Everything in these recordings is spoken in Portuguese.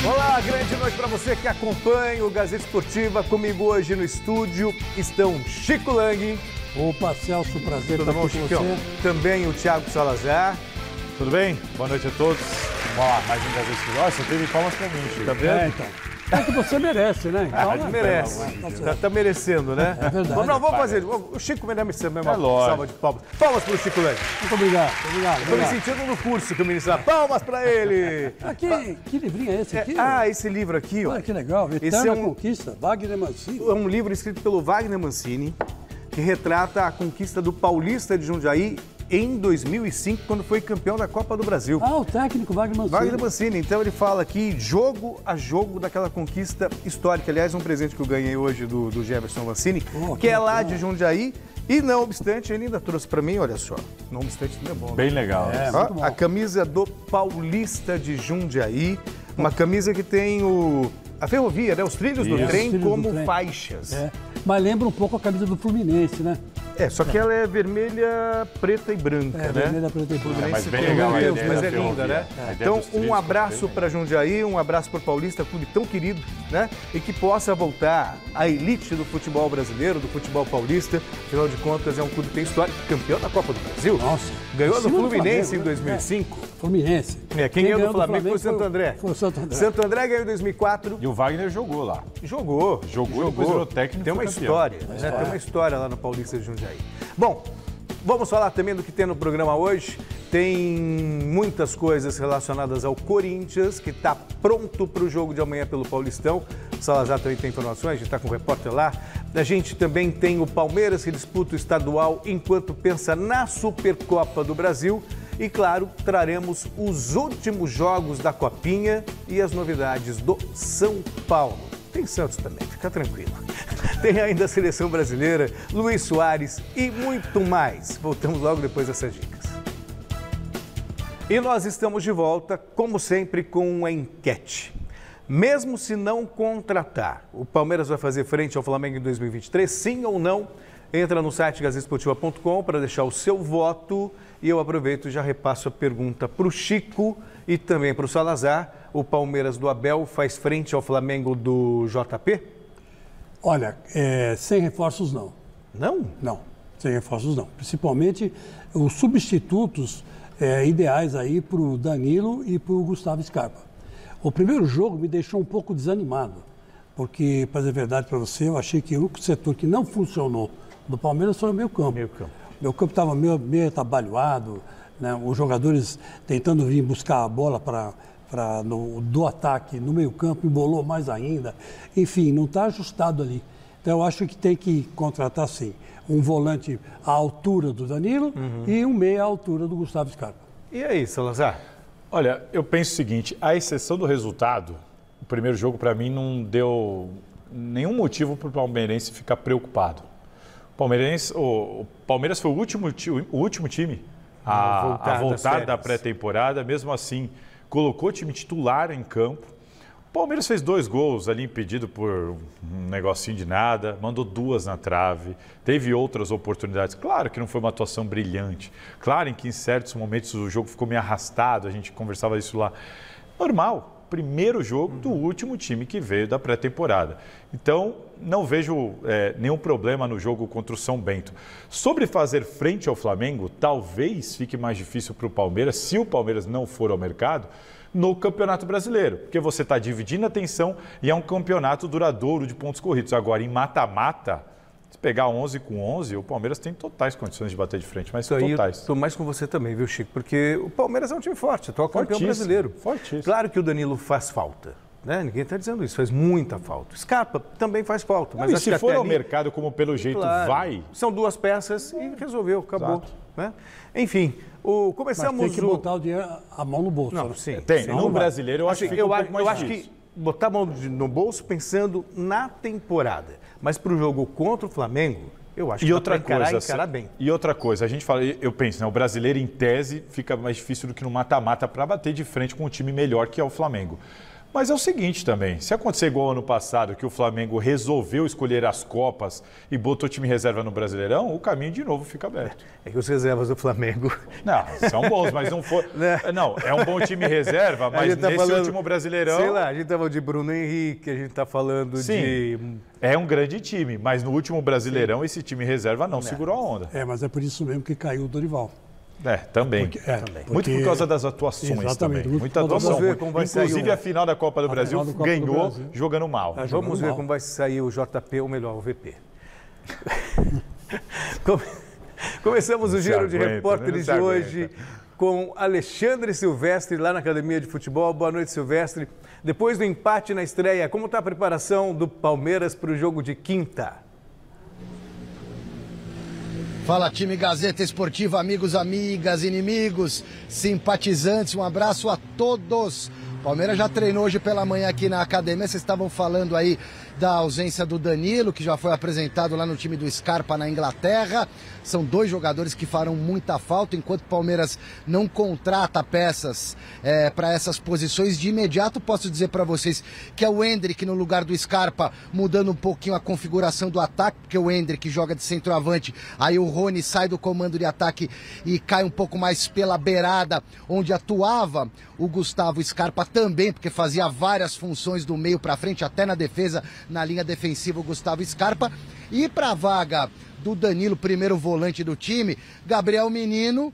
Olá, grande noite para você que acompanha o Gazeta Esportiva. Comigo hoje no estúdio estão Chico Lang. Opa, Celso, prazer estar com você. Também o Thiago Salazar. Tudo bem? Boa noite a todos. Vamos lá, mais um Gazeta Esportiva. Você teve palmas pra mim, Chico. Tá vendo? Então. É que você merece, né? Então, merece. Tá merecendo, né? É verdade. Vamos fazer. O Chico merece mesmo uma salva de palmas. Palmas pro Chico Lang. Muito obrigado. Estou me sentindo no curso que o ministro dá. Palmas pra ele. Que livrinho é esse aqui? Esse livro aqui, ó. Olha que legal. Eterna Conquista, Wagner Mancini. É um livro escrito pelo Wagner Mancini, que retrata a conquista do Paulista de Jundiaí em 2005, quando foi campeão da Copa do Brasil. O técnico Wagner Mancini. Wagner Mancini. Então ele fala aqui, jogo a jogo daquela conquista histórica. Aliás, um presente que eu ganhei hoje do Jefferson Mancini, que é lá de Jundiaí. E não obstante, ele ainda trouxe para mim, olha só. Não obstante, não é bom. Bem legal. A camisa do Paulista de Jundiaí. Uma camisa que tem a ferrovia, né? Os trilhos do trem como faixas. Mas lembra um pouco a camisa do Fluminense, né? Só que ela é vermelha, preta e branca, né? Vermelha, preta e branca. Mas bem legal, mas é linda, né? Então, um abraço para Jundiaí, um abraço para o Paulista, clube tão querido, né? E que possa voltar à elite do futebol brasileiro, do futebol paulista. Afinal de contas, é um clube que tem história, campeão da Copa do Brasil. Nossa. Ganhou do Fluminense em 2005. Fluminense. Quem ganhou do Flamengo foi o Santo André. Foi o Santo André. Santo André ganhou em 2004. E o Wagner jogou lá. Jogou. Depois virou técnico. Tem uma história, né? Tem uma história lá no Paulista de Jundiaí. Bom, vamos falar também do que tem no programa hoje. Tem muitas coisas relacionadas ao Corinthians, que está pronto para o jogo de amanhã pelo Paulistão. O Salazar também tem informações, a gente está com o repórter lá. A gente também tem o Palmeiras, que disputa o estadual enquanto pensa na Supercopa do Brasil. E, claro, traremos os últimos jogos da Copinha e as novidades do São Paulo. Tem Santos também, fica tranquilo. Tem ainda a Seleção Brasileira, Luiz Soares e muito mais. Voltamos logo depois dessas dicas. E nós estamos de volta, como sempre, com uma enquete. Mesmo se não contratar, o Palmeiras vai fazer frente ao Flamengo em 2023? Sim ou não? Entra no site gazetesportiva.com para deixar o seu voto. E eu aproveito e já repasso a pergunta para o Chico e também para o Salazar. O Palmeiras do Abel faz frente ao Flamengo do JP? Olha, sem reforços não. Não? Não, sem reforços não. Principalmente os substitutos ideais aí para o Danilo e para o Gustavo Scarpa. O primeiro jogo me deixou um pouco desanimado, porque, para dizer a verdade para você, eu achei que o único setor que não funcionou do Palmeiras foi o meio campo. Meu campo estava meio atabalhoado, né? Os jogadores tentando vir buscar a bola do ataque no meio campo, embolou mais ainda. Enfim, não está ajustado ali. Então eu acho que tem que contratar sim um volante à altura do Danilo e um meia à altura do Gustavo Scarpa. E aí, Salazar? Olha, eu penso o seguinte, à exceção do resultado, o primeiro jogo para mim não deu nenhum motivo para o palmeirense ficar preocupado. O Palmeiras foi o último time a voltar da pré-temporada, mesmo assim colocou o time titular em campo. O Palmeiras fez 2 gols ali impedido por um negocinho de nada, mandou 2 na trave, teve outras oportunidades. Claro que não foi uma atuação brilhante, claro que em certos momentos o jogo ficou meio arrastado, a gente conversava isso lá. Normal. Primeiro jogo do último time que veio da pré-temporada. Então, não vejo nenhum problema no jogo contra o São Bento. Sobre fazer frente ao Flamengo, talvez fique mais difícil para o Palmeiras, se o Palmeiras não for ao mercado, no Campeonato Brasileiro. Porque você está dividindo a atenção e é um campeonato duradouro de pontos corridos. Agora, em mata-mata, se pegar 11 com 11, o Palmeiras tem totais condições de bater de frente, mas totais. Estou mais com você também, viu, Chico? Porque o Palmeiras é um time forte, atual campeão brasileiro. Fortíssimo. Claro que o Danilo faz falta, né? Ninguém está dizendo isso, faz muita falta. Scarpa também faz falta. Mas e se for ao mercado, como pelo jeito vai... São 2 peças e resolveu, acabou. Né? Enfim, começamos... Mas tem que botar o dinheiro, a mão no bolso. Não, sim. Tem. No brasileiro, eu acho que fica um pouco mais difícil. Acho que botar a mão no bolso pensando na temporada. Mas para o jogo contra o Flamengo, eu acho que encarar bem. E outra coisa, a gente fala, eu penso, né, o brasileiro em tese fica mais difícil do que no mata-mata para bater de frente com um time melhor que é o Flamengo. Mas é o seguinte também, se acontecer igual ano passado, que o Flamengo resolveu escolher as Copas e botou time reserva no Brasileirão, o caminho de novo fica aberto. É que os reservas do Flamengo... Não, são bons, mas não foi... Não, é um bom time reserva, mas nesse último Brasileirão... Sei lá, a gente tá falando de Bruno Henrique, a gente tá falando de... É um grande time, mas no último Brasileirão esse time reserva não segurou a onda. Mas é por isso mesmo que caiu o Dorival. Também. Muito por causa das atuações também. Muita atuação. Vamos ver como vai Inclusive, a final da Copa do Brasil ganhou jogando mal. Vamos ver como vai sair o JP, ou melhor, o VP. Começamos o Giro de Repórteres de hoje com Alexandre Silvestre, lá na Academia de Futebol. Boa noite, Silvestre. Depois do empate na estreia, como está a preparação do Palmeiras para o jogo de quinta? Fala, time Gazeta Esportiva, amigos, amigas, inimigos, simpatizantes, um abraço a todos. Palmeiras já treinou hoje pela manhã aqui na academia, vocês estavam falando aí da ausência do Danilo, que já foi apresentado lá no time do Scarpa na Inglaterra. São dois jogadores que farão muita falta, enquanto o Palmeiras não contrata peças para essas posições. De imediato posso dizer para vocês que é o Endrick no lugar do Scarpa, mudando um pouquinho a configuração do ataque, porque o Endrick joga de centroavante, aí o Rony sai do comando de ataque e cai um pouco mais pela beirada, onde atuava o Gustavo Scarpa também, porque fazia várias funções do meio para frente, até na defesa, na linha defensiva, o Gustavo Scarpa. E para a vaga do Danilo, primeiro volante do time, Gabriel Menino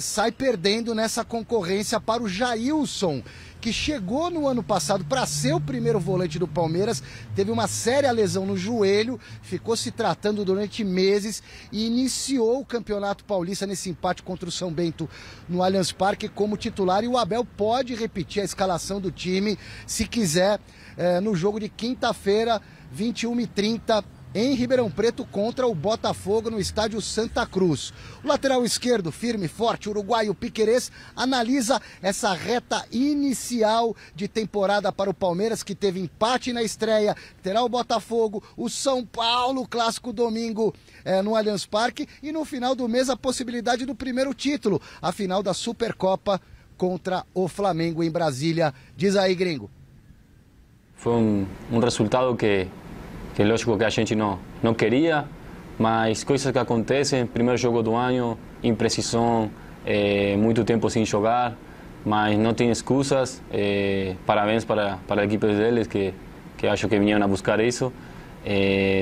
sai perdendo nessa concorrência para o Jailson, que chegou no ano passado para ser o primeiro volante do Palmeiras, teve uma séria lesão no joelho, ficou se tratando durante meses e iniciou o Campeonato Paulista nesse empate contra o São Bento no Allianz Parque como titular, e o Abel pode repetir a escalação do time se quiser no jogo de quinta-feira, 21h30, em Ribeirão Preto contra o Botafogo no estádio Santa Cruz. O lateral esquerdo, firme, forte, uruguaio Piquerez, analisa essa reta inicial de temporada para o Palmeiras, que teve empate na estreia, terá o Botafogo, o São Paulo, clássico domingo no Allianz Parque, e no final do mês a possibilidade do primeiro título, a final da Supercopa contra o Flamengo em Brasília. Diz aí, gringo. Foi um resultado que lógico que a gente não queria, mas coisas que acontecem, primeiro jogo do ano, imprecisão, muito tempo sem jogar, mas não tem excusas. Parabéns para a equipe deles, que acho que vieram a buscar isso.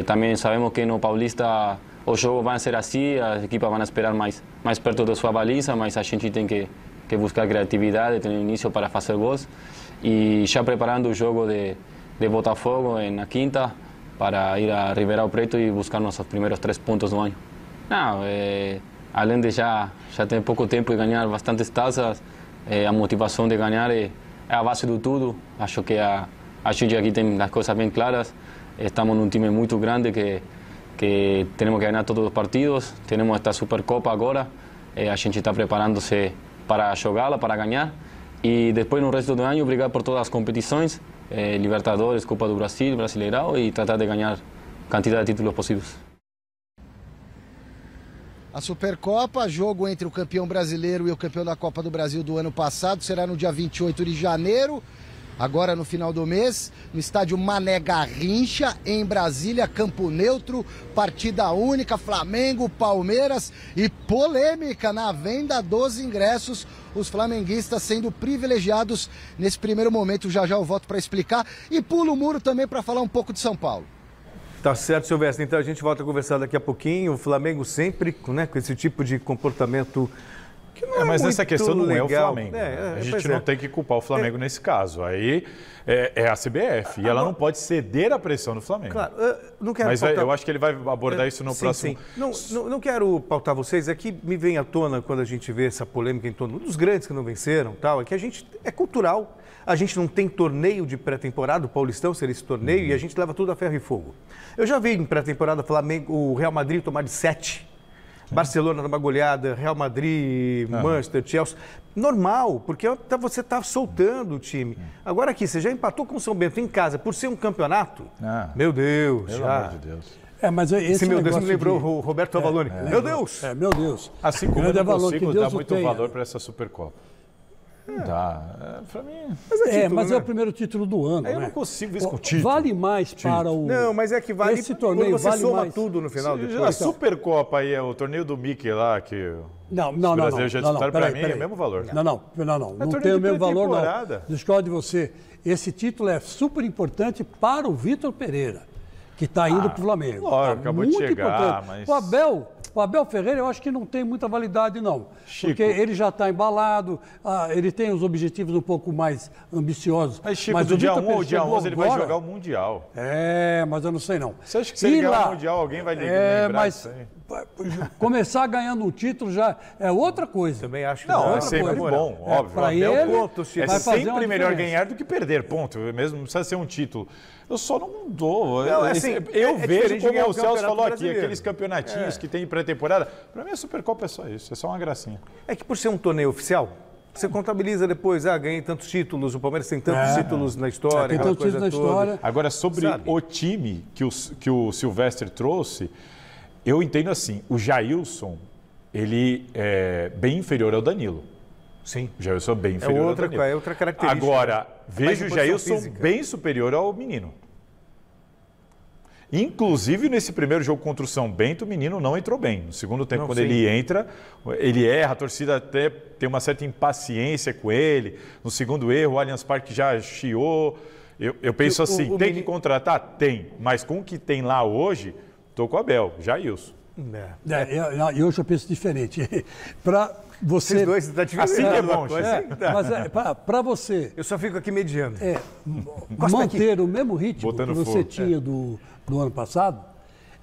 Também sabemos que no Paulista os jogos vão ser assim, as equipes vão esperar mais perto da sua baliza, mas a gente tem que buscar criatividade, ter início para fazer gols. E já preparando o jogo de Botafogo na quinta, para ir a Ribeirão Preto e buscar nossos primeiros 3 pontos do ano. Não, além de já ter pouco tempo e ganhar bastantes taças, a motivação de ganhar é a base de tudo. Acho que a gente aqui tem as coisas bem claras. Estamos num time muito grande que temos que ganhar todos os partidos. Temos esta Supercopa agora. A gente está preparando-se para jogá-la, para ganhar. E depois, no resto do ano, brigar por todas as competições. Libertadores, Copa do Brasil, Brasileirão, e tratar de ganhar a quantidade de títulos possíveis. A Supercopa, jogo entre o campeão brasileiro e o campeão da Copa do Brasil do ano passado, será no dia 28 de janeiro, agora no final do mês, no estádio Mané Garrincha, em Brasília, campo neutro, partida única, Flamengo, Palmeiras, e polêmica na venda dos ingressos, os flamenguistas sendo privilegiados nesse primeiro momento. Já eu volto para explicar, e pulo o muro também para falar um pouco de São Paulo. Tá certo, Silvestre, então a gente volta a conversar daqui a pouquinho. O Flamengo sempre, né, com esse tipo de comportamento que não mas muito essa questão não legal. é o Flamengo. A gente não tem que culpar o Flamengo nesse caso. Aí é a CBF e ela não pode ceder à pressão do Flamengo. Claro, não quero mas pautar... eu acho que ele vai abordar isso no próximo... Sim. Não quero pautar vocês, é que me vem à tona quando a gente vê essa polêmica em torno dos grandes que não venceram, tal, é que a gente é cultural. A gente não tem torneio de pré-temporada, o Paulistão seria esse torneio, e a gente leva tudo a ferro e fogo. Eu já vi em pré-temporada o Real Madrid tomar de 7. Barcelona numa goleada, Real Madrid, Manchester, Chelsea. Normal, porque você está soltando o time. Agora aqui, você já empatou com o São Bento em casa por ser um campeonato. Meu Deus, pelo amor de Deus. Mas esse meu Deus, me lembrou o Roberto Avalone. Meu Deus! Meu Deus. Assim como eu não consigo dar muito valor para essa Supercopa. Não dá. Pra mim... Mas é o primeiro título do ano, Eu não consigo ver isso com título. Vale mais para o... Não, mas é que vale... Esse torneio quando você vale soma mais. tudo no final depois. A Supercopa aí, é o torneio do Mickey lá, que Não, os brasileiros já disputaram, pra mim é o mesmo valor. Não torneio tem o de mesmo valor, pré-temporada. não. Discordo de você. Esse título é super importante para o Vitor Pereira, que está indo para o Flamengo. Lógico, acabou de muito chegar, importante. mas... O Abel Ferreira, eu acho que não tem muita validade, não. Chico. Porque ele já está embalado, ele tem os objetivos um pouco mais ambiciosos. Mas, Chico, do dia 1 ao dia 11 ele vai jogar o Mundial. Mas eu não sei, não. Você acha que se ele ganhar o Mundial, alguém vai lembrar disso aí? Começar ganhando um título já é outra coisa. Também acho que Não, é outra sempre coisa. bom, óbvio. Para Abel, ele, ponto, Chico. é vai fazer sempre uma melhor diferença. ganhar do que perder, ponto. Mesmo não precisa ser um título. Eu só não dou. Não, assim, eu vejo diferente de ganhar como o o Celso Campeonato falou aqui, Brasileiro. aqueles campeonatinhos que tem pré-temporada. Para mim a Supercopa é só isso, é só uma gracinha. É que por ser um torneio oficial, você contabiliza depois, ganhei tantos títulos, o Palmeiras tem tantos títulos na história, tem aquela tantos coisa títulos na toda. história. Agora, sobre o time que o Silvestre trouxe, eu entendo assim, o Jailson, ele é bem inferior ao Danilo. Sim. O Jailson é bem inferior ao Danilo. É outra característica. Agora, vejo o posição Jailson física. bem superior ao menino. Inclusive, nesse primeiro jogo contra o São Bento, o menino não entrou bem. No segundo tempo, quando ele entra, ele erra, a torcida até tem uma certa impaciência com ele. No segundo erro, o Allianz Parque já chiou. Eu penso assim, tem que contratar? Tem. Mas com o que tem lá hoje, estou com o Abel, Jailson. Eu já penso diferente. Para você... Esses dois, tá difícil. Assim que é bom, Mas para você... Eu só fico aqui mediando. Manter o mesmo ritmo Botando que você fogo. tinha do ano passado,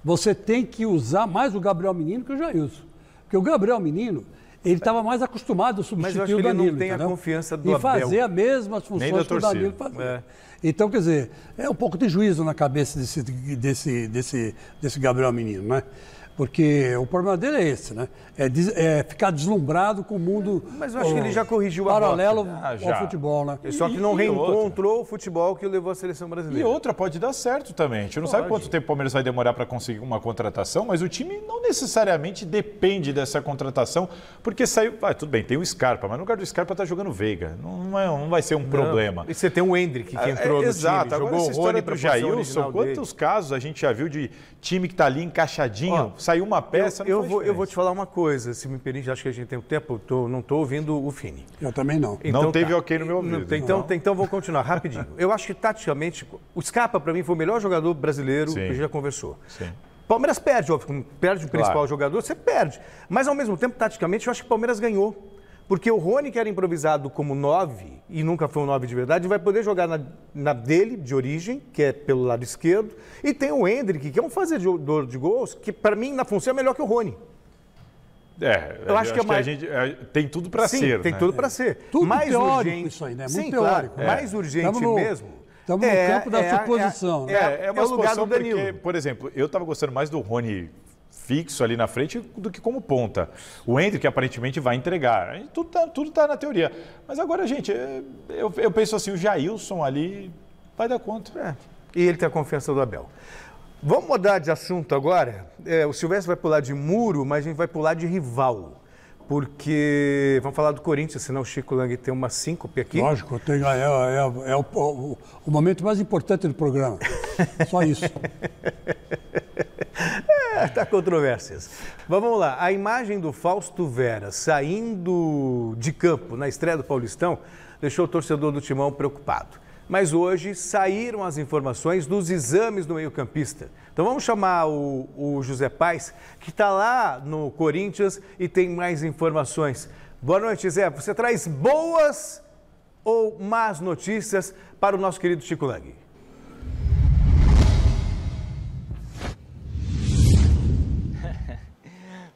você tem que usar mais o Gabriel Menino que o Jailson. Porque o Gabriel Menino, ele estava mais acostumado a Mas eu substituir acho que o ele Danilo. não tem a entendeu? confiança do e Abel. fazer as mesmas funções que o torcida. Danilo fazia. Então, quer dizer, é um pouco de juízo na cabeça desse Gabriel Menino, né? Porque o problema dele é esse, né? É ficar deslumbrado com o mundo Mas eu acho que ele já corrigiu a paralelo rota. ao futebol, né? Só que não reencontrou o futebol que levou a seleção E brasileira. outra pode dar certo também. A gente não sabe quanto tempo o Palmeiras vai demorar para conseguir uma contratação, mas o time não necessariamente depende dessa contratação, porque saiu... tudo bem, tem o Scarpa, mas no lugar do Scarpa tá jogando Veiga. Não vai ser um problema. E você tem o Hendrick que entrou no Exato. time, Agora, jogou essa o história Rony do para a posição Jailson, original quantos dele. casos a gente já viu de time que tá ali encaixadinho, saiu uma peça, Eu vou te falar uma coisa, se me permite, acho que a gente tem um tempo, não estou ouvindo o Fini. Eu também não. Não teve ok no meu ouvido. Então vou continuar rapidinho. Eu acho que taticamente, o Scarpa para mim foi o melhor jogador brasileiro que a gente já conversou. Sim. Palmeiras perde, óbvio, perde o principal jogador, você perde. Mas ao mesmo tempo, taticamente, eu acho que o Palmeiras ganhou. Porque o Rony, que era improvisado como 9 e nunca foi um 9 de verdade, vai poder jogar na dele, de origem, que é pelo lado esquerdo. E tem o Hendrick, que é um fazedor de gols, que para mim, na função, é melhor que o Rony. Eu acho que a gente tem tudo para ser. Tem tudo para ser. Tudo mais teórico urgente, isso aí, né? Sim, Muito claro. teórico. Mais urgente mesmo. Estamos no campo da suposição. É uma o lugar suposição do Danilo. porque, por exemplo, eu estava gostando mais do Rony fixo ali na frente do que como ponta. O Hendrick aparentemente vai entregar. Tudo tá na teoria. Mas agora, gente, eu penso assim, o Jailson ali vai dar conta. E ele tem a confiança do Abel. Vamos mudar de assunto agora. O Silvestre vai pular de muro, mas a gente vai pular de rival. Porque vamos falar do Corinthians, senão o Chico Lang tem uma síncope aqui. Lógico, é o momento mais importante do programa. Só isso. Tá controvérsias. Vamos lá. A imagem do Fausto Vera saindo de campo na estreia do Paulistão deixou o torcedor do Timão preocupado. Mas hoje saíram as informações dos exames do meio-campista. Então vamos chamar o José Paes, que está lá no Corinthians e tem mais informações. Boa noite, Zé. Você traz boas ou más notícias para o nosso querido Chico Lang?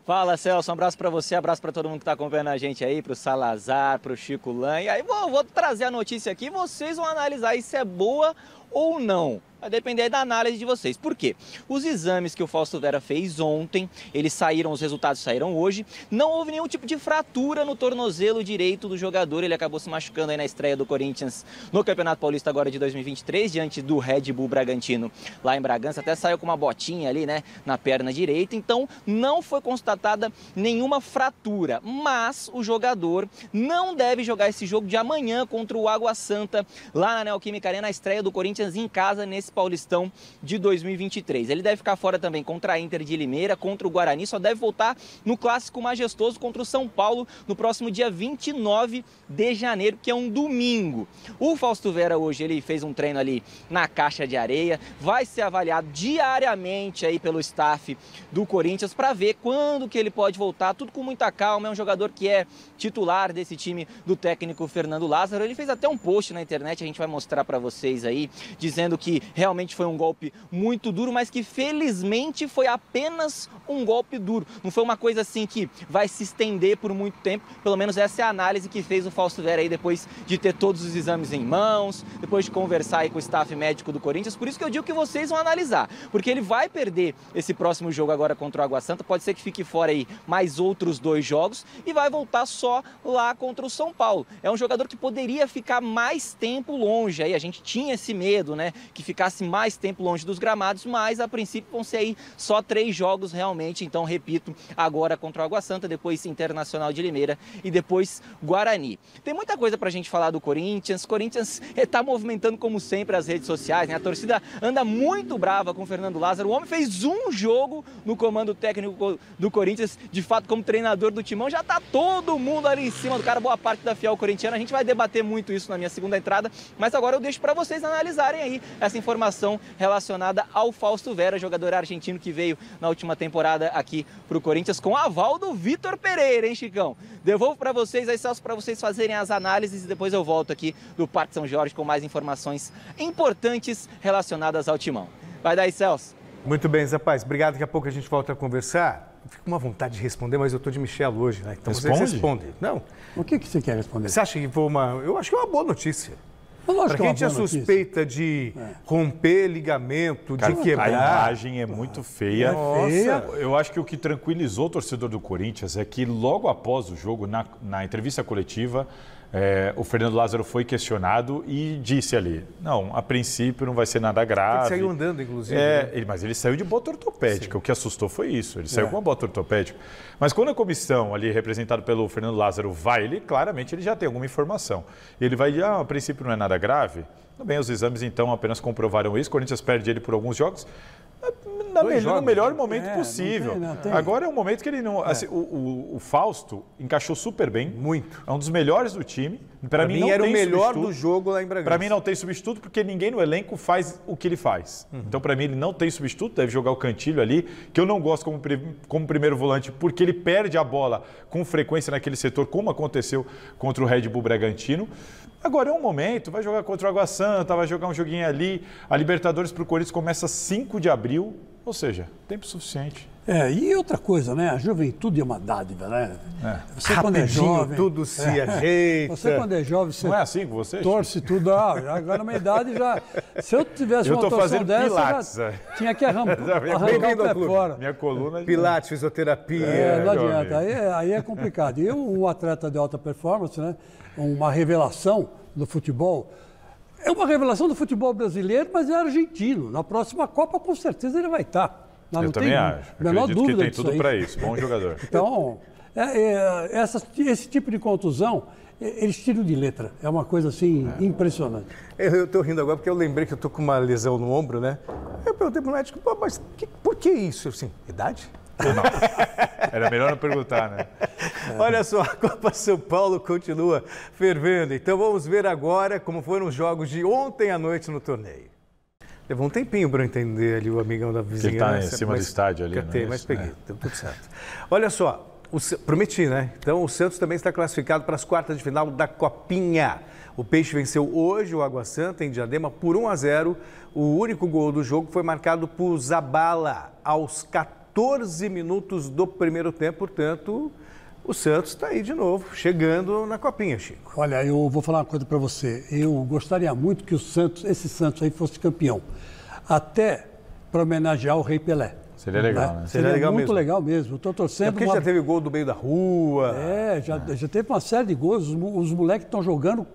Fala, Celso, um abraço para você, abraço para todo mundo que está acompanhando a gente aí, para o Salazar, para o Chico Lang. E aí vou trazer a notícia aqui, vocês vão analisar se é boa ou não? Vai depender da análise de vocês. Por quê? Os exames que o Fausto Vera fez ontem, eles saíram, os resultados saíram hoje, não houve nenhum tipo de fratura no tornozelo direito do jogador. Ele acabou se machucando aí na estreia do Corinthians no Campeonato Paulista agora de 2023, diante do Red Bull Bragantino lá em Bragança. Até saiu com uma botinha ali, né, na perna direita. Então, não foi constatada nenhuma fratura. Mas o jogador não deve jogar esse jogo de amanhã contra o Água Santa, lá na Neoquímica Arena, na estreia do Corinthians em casa, nesse Paulistão de 2023. Ele deve ficar fora também contra a Inter de Limeira, contra o Guarani, só deve voltar no Clássico Majestoso contra o São Paulo no próximo dia 29 de janeiro, que é um domingo. O Fausto Vera hoje, ele fez um treino ali na caixa de areia, vai ser avaliado diariamente aí pelo staff do Corinthians para ver quando que ele pode voltar, tudo com muita calma. É um jogador que é titular desse time do técnico Fernando Lázaro. Ele fez até um post na internet, a gente vai mostrar para vocês aí, dizendo que realmente foi um golpe muito duro, mas que felizmente foi apenas um golpe duro. Não foi uma coisa assim que vai se estender por muito tempo. Pelo menos essa é a análise que fez o Fausto Vera aí depois de ter todos os exames em mãos, depois de conversar aí com o staff médico do Corinthians. Por isso que eu digo que vocês vão analisar, porque ele vai perder esse próximo jogo agora contra o Água Santa. Pode ser que fique fora aí mais outros 2 jogos e vai voltar só lá contra o São Paulo. É um jogador que poderia ficar mais tempo longe aí. A gente tinha esse medo, né, que ficasse mais tempo longe dos gramados, mas a princípio vão ser aí só 3 jogos realmente. Então, repito, agora contra o Água Santa, depois Internacional de Limeira e depois Guarani. Tem muita coisa pra gente falar do Corinthians. Corinthians está movimentando como sempre as redes sociais, né? A torcida anda muito brava com o Fernando Lázaro. O homem fez um jogo no comando técnico do Corinthians, de fato como treinador do Timão, já tá todo mundo ali em cima do cara, boa parte da fiel corintiana. A gente vai debater muito isso na minha segunda entrada, mas agora eu deixo para vocês analisarem aí essa informação relacionada ao Fausto Vera, jogador argentino que veio na última temporada aqui para o Corinthians com aval do Vitor Pereira, hein, Chicão? Devolvo para vocês aí, Celso, para vocês fazerem as análises e depois eu volto aqui do Parque São Jorge com mais informações importantes relacionadas ao Timão. Vai daí, Celso. Muito bem, Zé Paz. Obrigado. Daqui a pouco a gente volta a conversar. Fico com uma vontade de responder, mas eu estou de Michel hoje, né? Então você responde. Não. O que você quer responder? Você acha que foi uma... Eu acho que é uma boa notícia. Para quem tinha suspeita de romper ligamento, de quebrar... A imagem é muito feia. Nossa. Eu acho que o que tranquilizou o torcedor do Corinthians é que logo após o jogo, na entrevista coletiva, o Fernando Lázaro foi questionado e disse ali, não, a princípio não vai ser nada grave. Ele saiu andando, inclusive. Mas ele saiu de bota ortopédica. Sim. O que assustou foi isso, ele saiu com uma bota ortopédica. Mas quando a comissão ali, representada pelo Fernando Lázaro, vai, claramente ele já tem alguma informação. E ele vai dizer, a princípio não é nada grave. Bem, os exames então apenas comprovaram isso. O Corinthians perde ele por alguns jogos. No melhor momento possível. Não tem. Agora é um momento que ele não... Assim, o Fausto encaixou super bem. Muito. É um dos melhores do time. Para mim era o melhor do jogo lá em Bragança. Para mim não tem substituto, porque ninguém no elenco faz o que ele faz. Então, para mim, ele não tem substituto, deve jogar o Cantilho ali, que eu não gosto como primeiro volante, porque ele perde a bola com frequência naquele setor, como aconteceu contra o Red Bull Bragantino. Agora é um momento, vai jogar contra o Água Santa, vai jogar um joguinho ali. A Libertadores para o Corinthians começa 5 de abril, ou seja, tempo suficiente. E outra coisa, né? A juventude é uma dádiva, né? Você rapidinho, quando é jovem, tudo se ajeita. Você quando é jovem, você não é assim com você? Torce tudo. Agora na minha idade já... Se eu tivesse uma torção dessa, pilates, já tinha que arrancar o pé fora. Minha coluna... Pilates, fisioterapia. Não adianta. Aí é complicado. E um atleta de alta performance, né? Uma revelação do futebol... É uma revelação do futebol brasileiro, mas é argentino. Na próxima Copa, com certeza, ele vai estar. Eu também acho. Menor acredito dúvida que tem tudo para isso. Bom jogador. Então, esse tipo de contusão, eles tiram de letra. É uma coisa, assim, impressionante. Eu estou rindo agora porque eu lembrei que eu estou com uma lesão no ombro, né? Eu perguntei para o médico, mas por que isso? Assim, idade? Não. Era melhor não perguntar, né? Olha só, a Copa São Paulo continua fervendo. Então vamos ver agora como foram os jogos de ontem à noite no torneio. Levou um tempinho para eu entender ali o amigão da vizinhança. Ele está em cima do estádio ali, né? Mas peguei, deu tudo certo. Olha só, prometi, né? Então o Santos também está classificado para as quartas de final da Copinha. O Peixe venceu hoje o Água Santa em Diadema por 1-0. O único gol do jogo foi marcado por Zabala aos 14 minutos do primeiro tempo, portanto, o Santos está aí de novo, chegando na Copinha, Chico. Olha, eu vou falar uma coisa para você. Eu gostaria muito que esse Santos aí fosse campeão. Até para homenagear o Rei Pelé. Seria legal, né? Seria legal muito legal mesmo. Estou torcendo. É porque já teve gol do meio da rua. Já teve uma série de gols. Os moleques estão jogando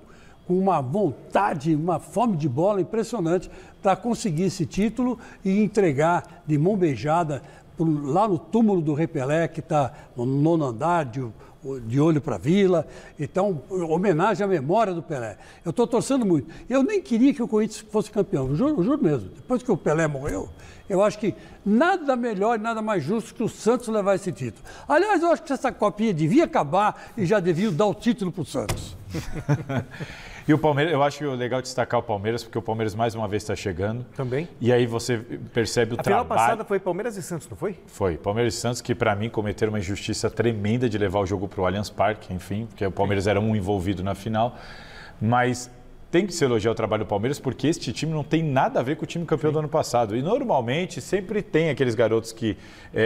com uma vontade, uma fome de bola impressionante para conseguir esse título e entregar de mão beijada lá no túmulo do Rei Pelé, que está no 9º andar, de olho para a Vila. Então, homenagem à memória do Pelé. Eu estou torcendo muito. Eu nem queria que o Corinthians fosse campeão, juro mesmo. Depois que o Pelé morreu, eu acho que nada melhor e nada mais justo que o Santos levar esse título. Aliás, eu acho que essa copinha devia acabar e já deviam dar o título para o Santos. E o Palmeiras, eu acho legal destacar o Palmeiras, porque o Palmeiras mais uma vez está chegando. Também. E aí você percebe o trabalho. A final passada foi Palmeiras e Santos, não foi? Foi. Palmeiras e Santos, que para mim cometeram uma injustiça tremenda de levar o jogo para o Allianz Parque, enfim, porque o Palmeiras era um envolvido na final. Mas tem que se elogiar o trabalho do Palmeiras, porque este time não tem nada a ver com o time campeão do ano passado. E normalmente sempre tem aqueles garotos que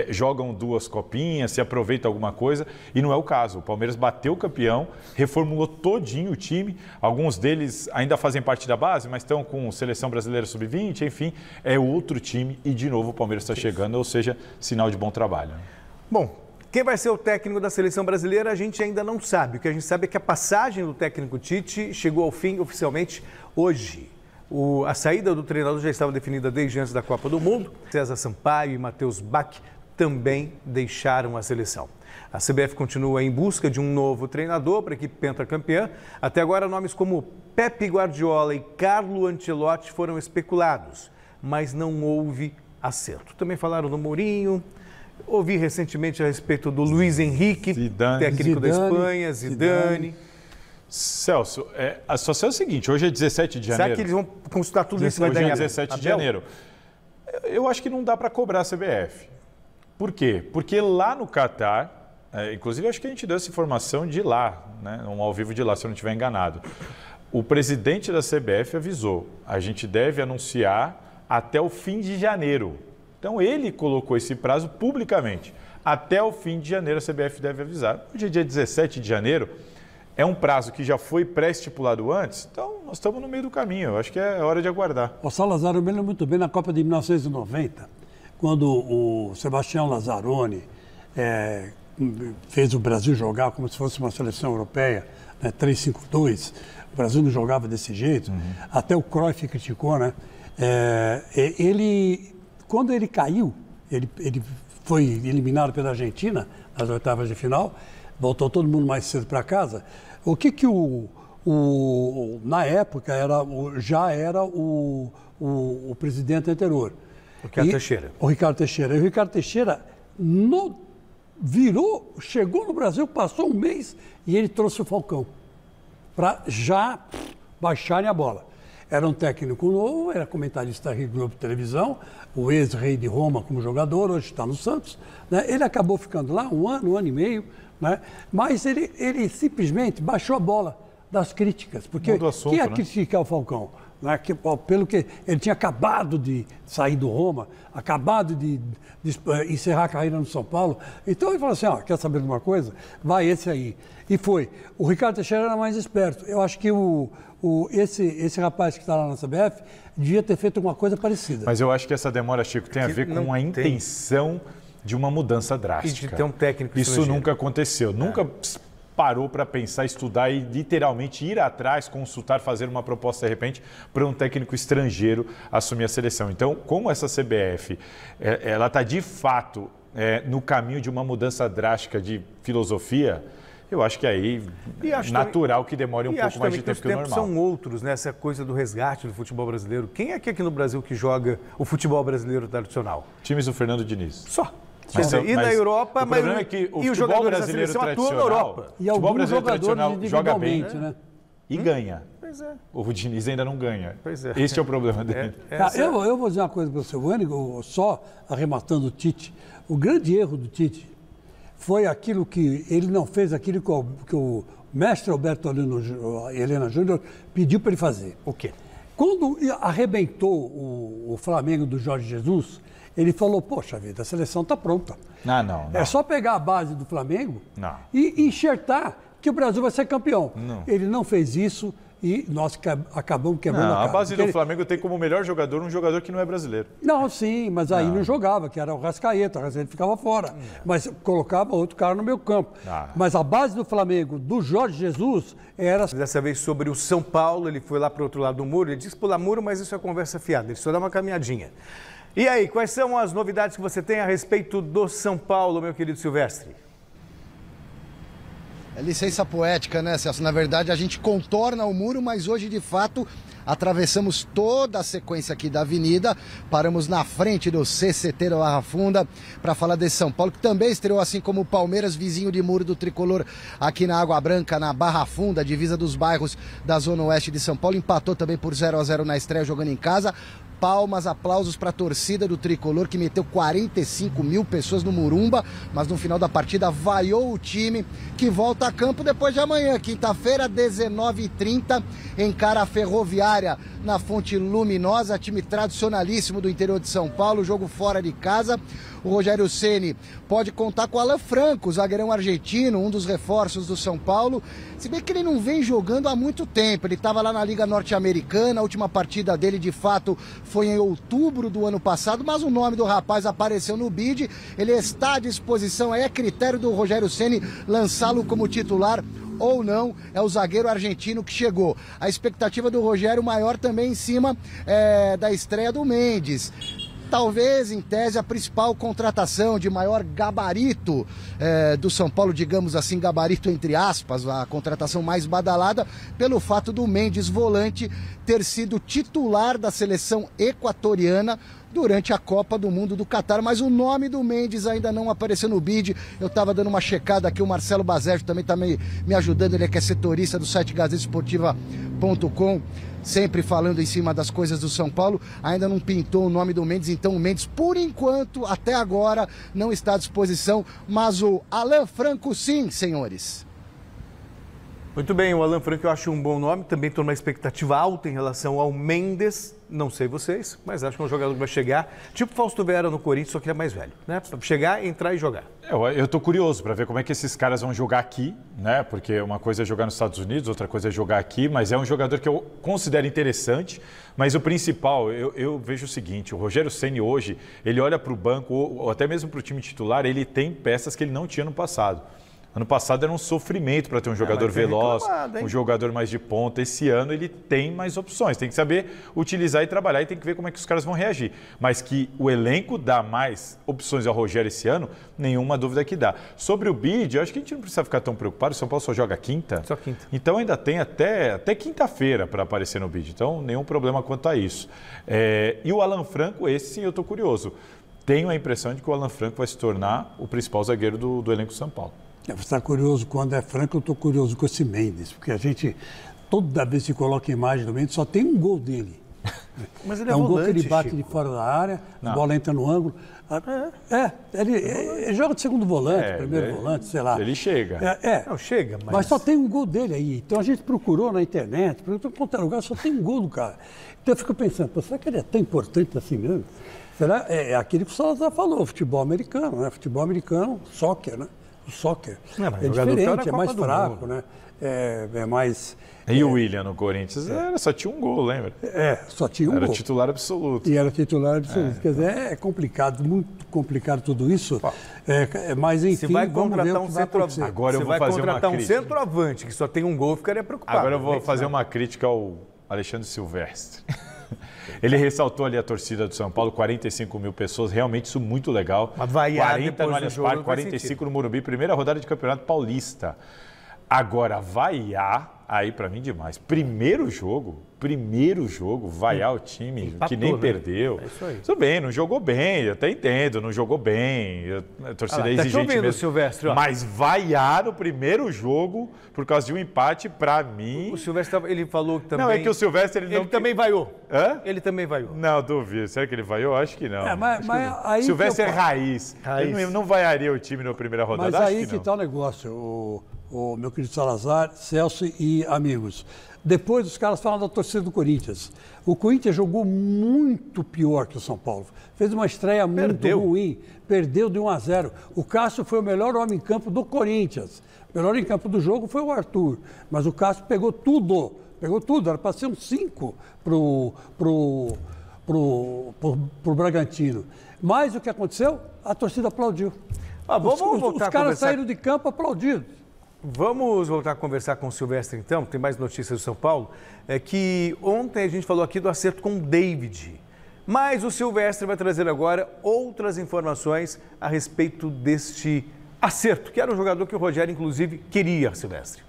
jogam 2 copinhas, se aproveitam alguma coisa, e não é o caso. O Palmeiras bateu o campeão, reformulou todinho o time. Alguns deles ainda fazem parte da base, mas estão com Seleção Brasileira Sub-20, enfim, é outro time e de novo o Palmeiras está chegando, ou seja, sinal de bom trabalho. Bom, quem vai ser o técnico da seleção brasileira, a gente ainda não sabe. O que a gente sabe é que a passagem do técnico Tite chegou ao fim oficialmente hoje. A saída do treinador já estava definida desde antes da Copa do Mundo. César Sampaio e Matheus Bach também deixaram a seleção. A CBF continua em busca de um novo treinador para a equipe pentacampeã. Até agora, nomes como Pepe Guardiola e Carlo Ancelotti foram especulados, mas não houve acerto. Também falaram do Mourinho. Ouvi recentemente a respeito do Luiz Henrique, técnico da Espanha, Zidane. Celso, a situação é o seguinte, hoje é 17 de janeiro. Será que eles vão consultar tudo isso? Hoje é 17 de janeiro. Eu acho que não dá para cobrar a CBF. Por quê? Porque lá no Catar, inclusive acho que a gente deu essa informação de lá, né? Um ao vivo de lá, se eu não estiver enganado. O presidente da CBF avisou, a gente deve anunciar até o fim de janeiro. Então, ele colocou esse prazo publicamente. Até o fim de janeiro, a CBF deve avisar. Hoje é dia 17 de janeiro, é um prazo que já foi pré-estipulado antes, então nós estamos no meio do caminho. Eu acho que é hora de aguardar. O Salazar, eu me lembro muito bem na Copa de 1990, quando o Sebastião Lazzaroni fez o Brasil jogar como se fosse uma seleção europeia, né, 3-5-2. O Brasil não jogava desse jeito. Até o Cruyff criticou, né? Quando ele caiu, ele foi eliminado pela Argentina nas oitavas de final, voltou todo mundo mais cedo para casa. O que na época já era o presidente anterior? Ricardo Teixeira. O Ricardo Teixeira. E o Ricardo Teixeira chegou no Brasil, passou um mês e ele trouxe o Falcão para já baixarem a bola. Era um técnico novo, era comentarista da Rede Globo de Televisão, o ex-rei de Roma como jogador, hoje está no Santos. Né? Ele acabou ficando lá um ano e meio, né? Mas ele simplesmente baixou a bola das críticas. Porque quem ia criticar o Falcão? Né? Pelo que ele tinha acabado de sair do Roma, acabado de encerrar a carreira no São Paulo. Então ele falou assim, quer saber de uma coisa? Vai esse aí. E foi. O Ricardo Teixeira era mais esperto. Eu acho que esse rapaz que está lá na CBF devia ter feito uma coisa parecida. Mas eu acho que essa demora, Chico, tem a ver com a intenção de uma mudança drástica. E de ter um técnico Isso nunca aconteceu. Nunca parou para pensar, estudar e literalmente ir atrás, consultar, fazer uma proposta de repente para um técnico estrangeiro assumir a seleção. Então, como essa CBF, ela está de fato no caminho de uma mudança drástica de filosofia, eu acho que aí é natural que demore um pouco mais de tempo que o normal. São outros, né? Essa coisa do resgate do futebol brasileiro. Quem é que aqui no Brasil que joga o futebol brasileiro tradicional? Times do Fernando Diniz. Só. E na Europa, o problema é que o futebol brasileiro tradicional, na Europa. E alguns jogadores joga bem, né? E ganha. Pois é. O Diniz ainda não ganha. Pois é. Esse é o problema dele. Eu vou dizer uma coisa para você, o só arrematando o Tite. O grande erro do Tite foi aquilo que ele não fez, aquilo que o mestre Alberto Helena Júnior pediu para ele fazer. O quê? Quando arrebentou o Flamengo do Jorge Jesus, Ele falou, poxa vida, a seleção está pronta. Não. É só pegar a base do Flamengo e enxertar que o Brasil vai ser campeão. Ele não fez isso e nós acabamos quebrando a cara. A base do Flamengo tem como melhor jogador um jogador que não é brasileiro. Não, sim, mas aí não jogava, que era o Rascaeta. O Rascaeta ficava fora. Mas colocava outro cara no meio campo. Mas a base do Flamengo, do Jorge Jesus, era... Dessa vez sobre o São Paulo, ele foi lá para o outro lado do muro. Ele disse pular muro, mas isso é conversa fiada. Ele só dá uma caminhadinha. E aí, quais são as novidades que você tem a respeito do São Paulo, meu querido Silvestre? É licença poética, né, Celso? Na verdade, a gente contorna o muro, mas hoje, de fato, atravessamos toda a sequência aqui da avenida, paramos na frente do CCT da Barra Funda para falar desse São Paulo, que também estreou, assim como o Palmeiras, vizinho de muro do Tricolor aqui na Água Branca, na Barra Funda, divisa dos bairros da Zona Oeste de São Paulo. Empatou também por 0-0 na estreia, jogando em casa. Palmas, aplausos para a torcida do Tricolor, que meteu 45 mil pessoas no Morumba, mas no final da partida vaiou o time, que volta a campo depois de amanhã, quinta-feira, 19h30, encara a Ferroviária na Fonte Luminosa, time tradicionalíssimo do interior de São Paulo, jogo fora de casa. O Rogério Ceni pode contar com o Alan Franco, zagueirão argentino, um dos reforços do São Paulo, se bem que ele não vem jogando há muito tempo. Ele estava lá na Liga Norte-Americana, a última partida dele de fato foi em outubro do ano passado, mas o nome do rapaz apareceu no bid, ele está à disposição, é critério do Rogério Ceni lançá-lo como titular ou não, é o zagueiro argentino que chegou. A expectativa do Rogério maior também em cima da estreia do Mendes. Talvez, em tese, a principal contratação de maior gabarito do São Paulo, digamos assim, gabarito entre aspas, a contratação mais badalada, pelo fato do Mendes, volante, ter sido titular da seleção equatoriana durante a Copa do Mundo do Catar, mas o nome do Mendes ainda não apareceu no bid. Eu estava dando uma checada aqui, o Marcelo Bazejo também está me ajudando, ele é que é setorista do site gazetesportiva.com, sempre falando em cima das coisas do São Paulo. Ainda não pintou o nome do Mendes, então o Mendes, por enquanto, até agora, não está à disposição, mas o Alan Franco sim, senhores. Muito bem, o Alan Franco eu acho um bom nome, também estou numa expectativa alta em relação ao Mendes, não sei vocês, mas acho que é um jogador que vai chegar, tipo Fausto Vera no Corinthians, só que ele é mais velho, né? Para chegar, entrar e jogar. Eu estou curioso para ver como é que esses caras vão jogar aqui, né? Porque uma coisa é jogar nos Estados Unidos, outra coisa é jogar aqui, mas é um jogador que eu considero interessante, mas o principal, eu vejo o seguinte, o Rogério Ceni hoje, ele olha para o banco, ou até mesmo para o time titular, ele tem peças que ele não tinha no passado. Ano passado era um sofrimento para ter um jogador veloz, um jogador mais de ponta. Esse ano ele tem mais opções. Tem que saber utilizar e trabalhar e tem que ver como é que os caras vão reagir. Mas que o elenco dá mais opções ao Rogério esse ano, nenhuma dúvida que dá. Sobre o bid, eu acho que a gente não precisa ficar tão preocupado. O São Paulo só joga quinta. Só quinta. Então ainda tem até quinta-feira para aparecer no bid. Então nenhum problema quanto a isso. E o Alan Franco, esse sim eu estou curioso. Tenho a impressão de que o Alan Franco vai se tornar o principal zagueiro do elenco do São Paulo. Você está curioso quando é Franco, eu estou curioso com esse Mendes, porque a gente, toda vez que coloca a imagem do Mendes, só tem um gol dele. Mas ele é um volante, gol que ele bate Chico. de fora da área, a bola entra no ângulo. Ele joga de segundo volante, primeiro volante, sei lá. Ele chega. Não, chega, mas só tem um gol dele aí. Então a gente procurou na internet, procurou em qualquer lugar, só tem um gol do cara. Então eu fico pensando, será que ele é tão importante assim mesmo? Será? É aquilo que o Salazar falou, futebol americano, né? Futebol americano, soccer, né? O soccer é diferente, é mais fraco, né? É mais... E o William no Corinthians só tinha um gol, lembra? Só tinha um gol. Era titular absoluto. E era titular absoluto. Quer dizer, é complicado, muito complicado tudo isso. Mas enfim, você vai vamos ver contratar o que vai acontecer. Agora eu vou fazer uma crítica. Você vai contratar um centroavante que só tem um gol, ficaria preocupado. Agora eu vou fazer uma crítica ao Alexandre Silvestre. Ele ressaltou ali a torcida do São Paulo, 45 mil pessoas, realmente isso muito legal. Mas vaiar 40 no Allianz Parque, 45 no Morumbi, primeira rodada de Campeonato Paulista. Agora, vaiar, aí pra mim demais. Primeiro jogo, vaiar o time empatou, que nem perdeu. É isso aí. Tudo bem, não jogou bem, eu até entendo, não jogou bem, a torcida é exigente ouvindo, mesmo. Silvestre, ó. Mas vaiar no primeiro jogo por causa de um empate, pra mim... O Silvestre, ele falou que também... Não, é que o Silvestre... Ele também vaiou. Hã? Ele também vaiou. Não, duvido. Será que ele vaiou? Acho que não. Aí Silvestre é raiz. Ele não vaiaria o time na primeira rodada. Mas aí que está o negócio, o meu querido Salazar, Celso e amigos. Depois os caras falam da torcida do Corinthians. O Corinthians jogou muito pior que o São Paulo. Fez uma estreia muito ruim. Perdeu de 1-0. O Cássio foi o melhor homem em campo do Corinthians. O melhor em campo do jogo foi o Arthur. Mas o Cássio pegou tudo. Pegou tudo. Era para ser um 5 pro Bragantino. Mas o que aconteceu? A torcida aplaudiu. Os caras saíram de campo aplaudidos. Vamos voltar a conversar com o Silvestre, então. Tem mais notícias do São Paulo. É que ontem a gente falou aqui do acerto com o David. Mas o Silvestre vai trazer agora outras informações a respeito deste acerto, que era um jogador que o Rogério, inclusive, queria, Silvestre.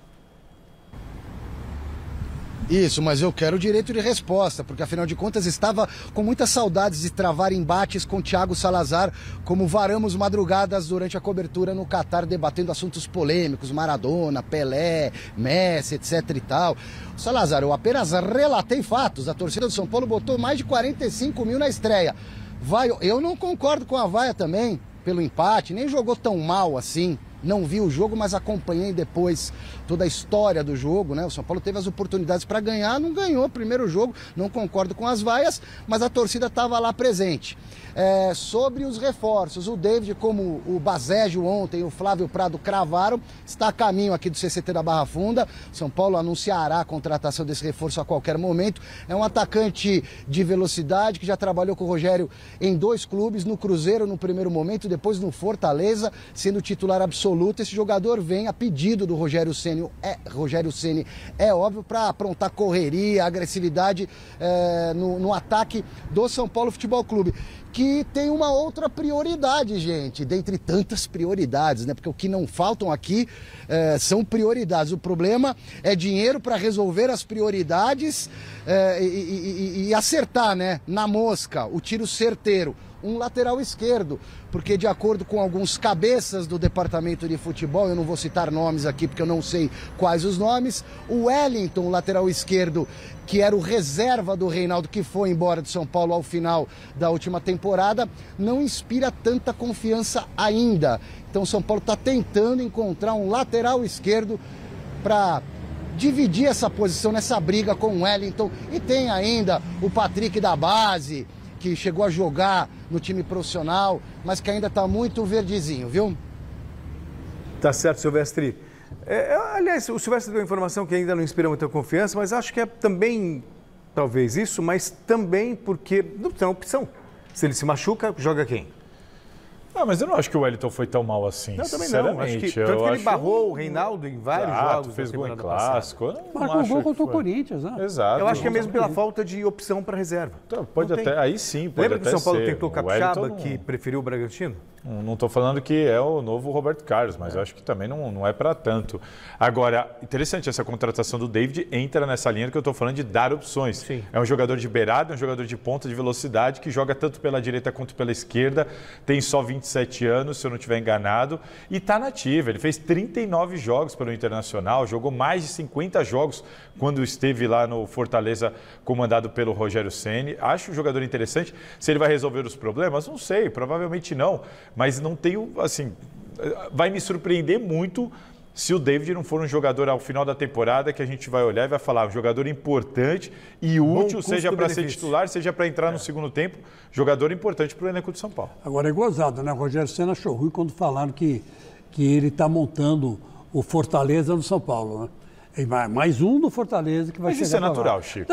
Isso, mas eu quero o direito de resposta, porque afinal de contas estava com muitas saudades de travar embates com Thiago Salazar, como varamos madrugadas durante a cobertura no Catar, debatendo assuntos polêmicos, Maradona, Pelé, Messi, etc e tal. Salazar, eu apenas relatei fatos, a torcida do São Paulo botou mais de 45 mil na estreia. Eu não concordo com a vaia também, pelo empate, nem jogou tão mal assim. Não vi o jogo, mas acompanhei depois toda a história do jogo, né? O São Paulo teve as oportunidades para ganhar, não ganhou o primeiro jogo, não concordo com as vaias, mas a torcida estava lá presente. Sobre os reforços, o David, como o Bazégio ontem, o Flávio Prado cravaram, está a caminho aqui do CCT da Barra Funda. São Paulo anunciará a contratação desse reforço a qualquer momento. É um atacante de velocidade que já trabalhou com o Rogério em 2 clubes, no Cruzeiro no primeiro momento, depois no Fortaleza, sendo titular absoluto. Esse jogador vem a pedido do Rogério Ceni, é óbvio, para aprontar correria, agressividade no ataque do São Paulo Futebol Clube, que tem uma outra prioridade, gente, dentre tantas prioridades, né? Porque o que não faltam aqui são prioridades. O problema é dinheiro para resolver as prioridades e acertar, né? Na mosca, o tiro certeiro. Um lateral esquerdo, porque de acordo com alguns cabeças do departamento de futebol, eu não vou citar nomes aqui porque eu não sei quais os nomes, o Wellington, lateral esquerdo, que era o reserva do Reinaldo, que foi embora de São Paulo ao final da última temporada, não inspira tanta confiança ainda. Então o São Paulo está tentando encontrar um lateral esquerdo para dividir essa posição nessa briga com o Wellington. E tem ainda o Patrick da base, que chegou a jogar no time profissional, mas que ainda está muito verdezinho, viu? Tá certo, Silvestre. Aliás, o Silvestre deu uma informação que ainda não inspira muita confiança, mas acho que é também, talvez isso, mas também porque não tem opção. Se ele se machuca, joga quem? Ah, mas eu não acho que o Wellington foi tão mal assim, não, também não. Acho que, tanto que ele barrou o Reinaldo em vários jogos. Fez gol em clássico. Marcou gol contra o Corinthians, né? Exato. Eu acho que é mesmo pela falta de opção para reserva. Então, pode até, aí sim, pode Lembra até que o São Paulo ser. tentou o Capixaba, que preferiu o Bragantino? Não estou falando que é o novo Roberto Carlos, mas eu acho que também não é para tanto. Agora, interessante, essa contratação do David entra nessa linha que eu estou falando de dar opções. Sim. É um jogador de beirada, é um jogador de ponta, de velocidade, que joga tanto pela direita quanto pela esquerda, tem só 27 anos, se eu não estiver enganado, e está nativo. Ele fez 39 jogos pelo Internacional, jogou mais de 50 jogos quando esteve lá no Fortaleza, comandado pelo Rogério Ceni. Acho um jogador interessante. Se ele vai resolver os problemas, não sei, provavelmente não. Mas não tenho, assim, vai me surpreender muito se o David não for um jogador ao final da temporada que a gente vai olhar e vai falar, um jogador importante e útil, seja para ser titular, seja para entrar no segundo tempo, jogador importante para o elenco de São Paulo. Agora é gozado, né? O Rogério Ceni achou ruim quando falaram que ele está montando o Fortaleza no São Paulo, né? Mais um do Fortaleza que vai chegar. Mas isso é natural, Chico.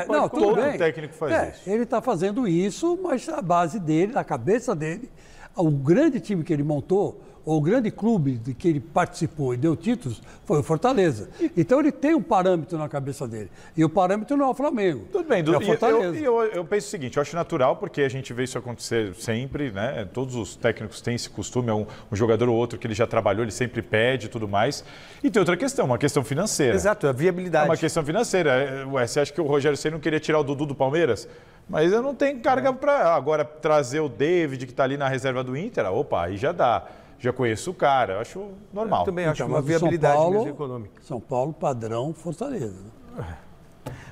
Não, Todo técnico faz isso. Ele está fazendo isso, mas a base dele, a cabeça dele, o grande time que ele montou, ou o grande clube de que ele participou e deu títulos, foi o Fortaleza. Então ele tem um parâmetro na cabeça dele. E o parâmetro não é o Flamengo. Tudo bem, é o Fortaleza. Eu penso o seguinte, eu acho natural, porque a gente vê isso acontecer sempre, né? Todos os técnicos têm esse costume, um jogador ou outro que ele já trabalhou, ele sempre pede e tudo mais. E tem outra questão, uma questão financeira. Exato, a viabilidade. É uma questão financeira. Você acha que o Rogério Ceni não queria tirar o Dudu do Palmeiras? Mas eu não tenho carga para agora trazer o David, que está ali na reserva do Inter. Opa, aí já dá. Já conheço o cara, eu acho normal. Eu também acho uma viabilidade mesmo econômica. São Paulo, padrão, Fortaleza.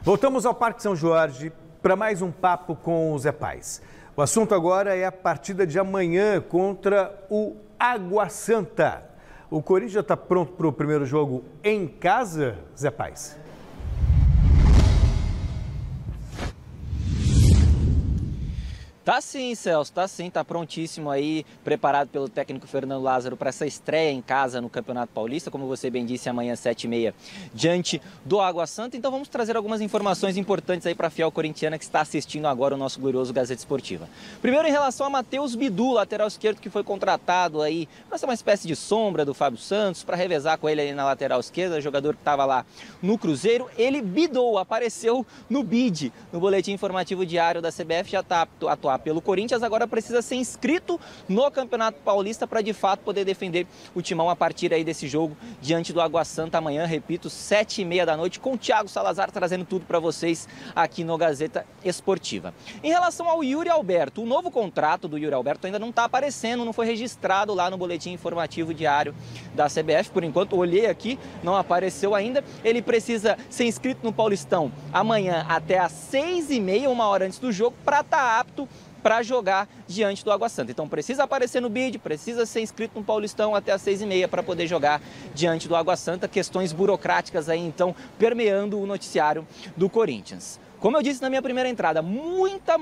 Voltamos ao Parque São Jorge para mais um papo com o Zé Pais. O assunto agora é a partida de amanhã contra o Água Santa. O Corinthians já está pronto para o primeiro jogo em casa, Zé Pais? Tá sim, Celso, tá sim, tá prontíssimo aí, preparado pelo técnico Fernando Lázaro para essa estreia em casa no Campeonato Paulista, como você bem disse, amanhã às 7h30, diante do Água Santa. Então vamos trazer algumas informações importantes aí para a fiel corintiana que está assistindo agora o nosso glorioso Gazeta Esportiva. Primeiro, em relação a Matheus Bidu, lateral esquerdo que foi contratado aí para ser uma espécie de sombra do Fábio Santos, para revezar com ele aí na lateral esquerda, jogador que estava lá no Cruzeiro. Ele bidou, apareceu no BID, no Boletim Informativo Diário da CBF, já está apto a atuar pelo Corinthians, agora precisa ser inscrito no Campeonato Paulista para de fato poder defender o timão a partir aí desse jogo diante do Água Santa amanhã, repito, 7h30 da noite, com o Thiago Salazar trazendo tudo para vocês aqui no Gazeta Esportiva. Em relação ao Yuri Alberto, o novo contrato do Yuri Alberto ainda não está aparecendo, não foi registrado lá no Boletim Informativo Diário da CBF, por enquanto olhei aqui, não apareceu ainda. Ele precisa ser inscrito no Paulistão amanhã até às 6h30, 1 hora antes do jogo, para estar apto para jogar diante do Água Santa. Então precisa aparecer no BID, precisa ser inscrito no Paulistão até às 6h30 para poder jogar diante do Água Santa. Questões burocráticas aí então permeando o noticiário do Corinthians. Como eu disse na minha primeira entrada, muita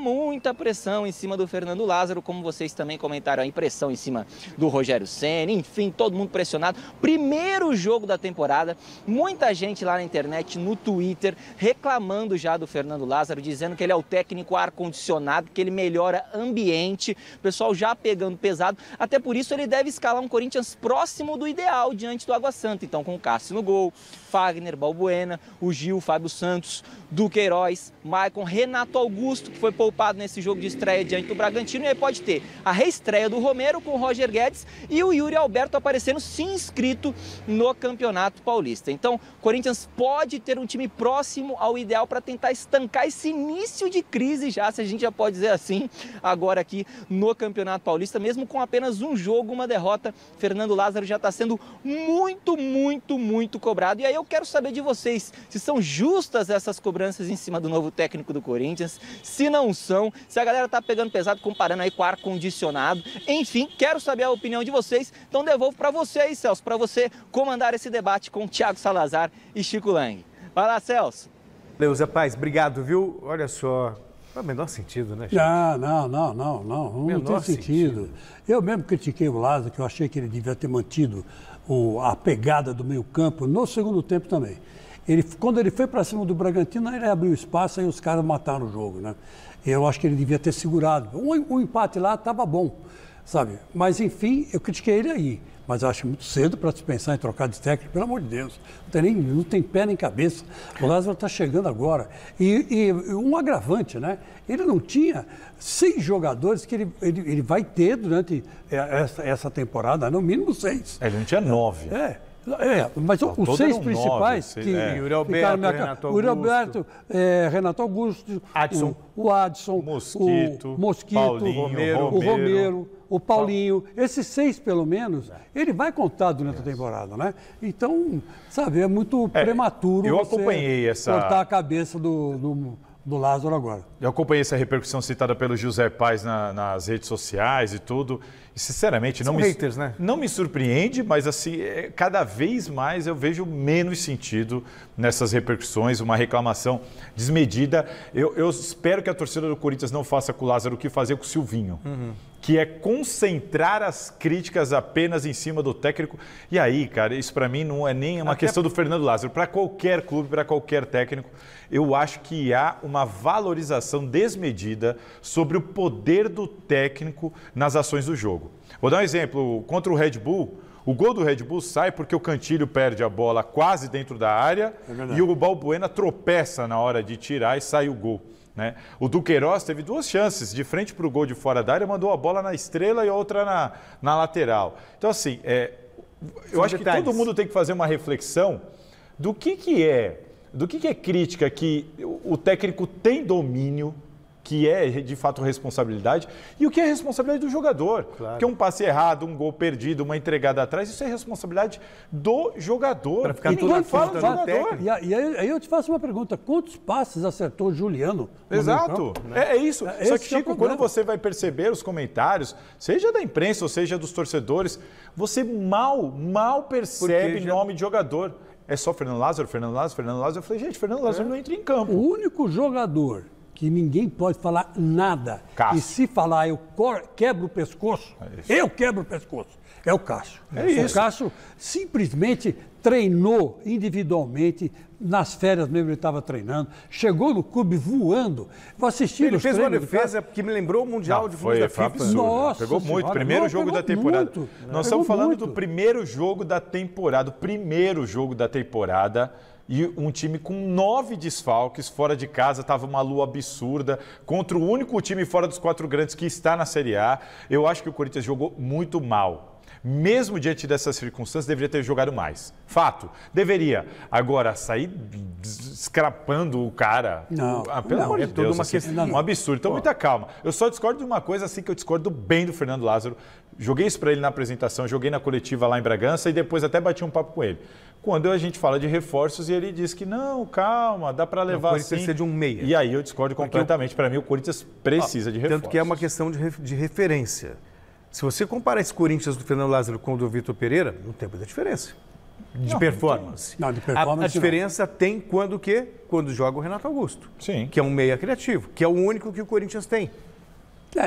pressão em cima do Fernando Lázaro, como vocês também comentaram aí, pressão em cima do Rogério Ceni, enfim, todo mundo pressionado. Primeiro jogo da temporada, muita gente lá na internet, no Twitter, reclamando já do Fernando Lázaro, dizendo que ele é o técnico ar-condicionado, que ele melhora ambiente, o pessoal já pegando pesado, até por isso ele deve escalar um Corinthians próximo do ideal diante do Água Santa, então com o Cássio no gol, Fagner, Balbuena, o Gil, Fábio Santos, Duqueiroz, Maicon, Renato Augusto, que foi poupado nesse jogo de estreia diante do Bragantino, e aí pode ter a reestreia do Romero com o Roger Guedes e o Yuri Alberto aparecendo sim inscrito no Campeonato Paulista. Então, o Corinthians pode ter um time próximo ao ideal para tentar estancar esse início de crise já, se a gente já pode dizer assim, agora aqui no Campeonato Paulista, mesmo com apenas um jogo, uma derrota. Fernando Lázaro já está sendo muito cobrado. E aí eu quero saber de vocês, se são justas essas cobranças em cima do novo técnico do Corinthians, se não são, se a galera tá pegando pesado comparando aí com o ar-condicionado, enfim, quero saber a opinião de vocês, então devolvo para você aí, Celso, para você comandar esse debate com o Thiago Salazar e Chico Lang. Vai lá, Celso. Valeu, Zé Pais, obrigado, viu? Olha só, não faz o menor sentido, né, Chico? Não tem sentido. Eu mesmo critiquei o Lázaro, que eu achei que ele devia ter mantido a pegada do meio-campo no segundo tempo também. Quando ele foi para cima do Bragantino, ele abriu espaço e os caras mataram o jogo, né? Eu acho que ele devia ter segurado. O empate lá estava bom, sabe? Mas, enfim, eu critiquei ele aí. Mas eu acho muito cedo para se pensar em trocar de técnico, pelo amor de Deus. Não tem pé nem cabeça. O Lázaro está chegando agora. E um agravante, né? Ele não tinha 6 jogadores que ele vai ter durante essa temporada, no mínimo 6. Ele não tinha 9. Mas os 6 principais, Yuri Alberto, Yuri Alberto, Renato Augusto, o Adson, Mosquito, o Romero, o Paulinho, esses 6 pelo menos, ele vai contar durante a temporada, né? Então, sabe, é muito prematuro eu acompanhei cortar a cabeça do Lázaro agora. Eu acompanhei essa repercussão citada pelo José Pais nas redes sociais e tudo. E, sinceramente, haters, né? Não me surpreende, mas assim, cada vez mais eu vejo menos sentido nessas repercussões, uma reclamação desmedida. Eu espero que a torcida do Corinthians não faça com o Lázaro o que fazia com o Silvinho, que é concentrar as críticas apenas em cima do técnico. E aí, cara, isso para mim não é nem uma questão do Fernando Lázaro. Para qualquer clube, para qualquer técnico, eu acho que há uma valorização desmedida sobre o poder do técnico nas ações do jogo. Vou dar um exemplo. Contra o Red Bull, o gol do Red Bull sai porque o Cantilho perde a bola quase dentro da área e o Balbuena tropeça na hora de tirar e sai o gol, né? O Duqueiroz teve 2 chances de frente para o gol de fora da área, mandou a bola na estrela e a outra na lateral. Então, assim, eu acho que todo mundo tem que fazer uma reflexão do que é crítica, que o técnico tem domínio que é de fato responsabilidade e o que é responsabilidade do jogador. Claro. Porque um passe errado, um gol perdido, uma entregada atrás, isso é responsabilidade do jogador. Pra ficar e tudo ninguém na fala do conta do jogador. técnico. E aí eu te faço uma pergunta: quantos passes acertou o Juliano? no Exato, meio-campo? é isso. Esse Só que, é o Chico, problema. quando você vai perceber os comentários, seja da imprensa ou seja dos torcedores, você mal percebe Porque já- nome de jogador. É só Fernando Lázaro, Fernando Lázaro, Fernando Lázaro. Eu falei, gente, Fernando Lázaro não entra em campo. O único jogador que ninguém pode falar nada, Cássio. e se falar quebro o pescoço, eu quebro o pescoço, é o Cássio. É isso. O Cássio simplesmente treinou individualmente, nas férias mesmo ele estava treinando, chegou no clube voando, vou assistir Ele os fez uma treinos do defesa que me lembrou o Mundial Não, de Clubes da FIFA. absurdo. Nossa Pegou muito. Senhora, Primeiro não, jogo da pegou temporada. muito. Nós Pegou estamos falando muito. do primeiro jogo da temporada. O primeiro jogo da temporada. E um time com 9 desfalques, fora de casa, estava uma lua absurda, contra o único time fora dos 4 grandes que está na Série A. Eu acho que o Corinthians jogou muito mal. Mesmo diante dessas circunstâncias, deveria ter jogado mais. Fato, deveria. Agora, sair escrapando o cara, Não, pelo não, amor é de toda Deus, uma assim, questão. um absurdo. Então, muita calma. Eu só discordo de uma coisa, assim, que eu discordo bem do Fernando Lázaro. Joguei isso para ele na apresentação, joguei na coletiva lá em Bragança e depois até bati um papo com ele. Quando a gente fala de reforços e ele diz que não, calma, dá para levar o Corinthians assim. precisa de um meia. E aí eu discordo completamente. Para mim, o Corinthians precisa de reforços. Tanto que é uma questão de referência. Se você comparar esse Corinthians do Fernando Lázaro com o do Vitor Pereira, não tem muita diferença. De performance. Não, de performance A diferença tem quando o quê? Quando joga o Renato Augusto. Sim. Que é um meia criativo, que é o único que o Corinthians tem.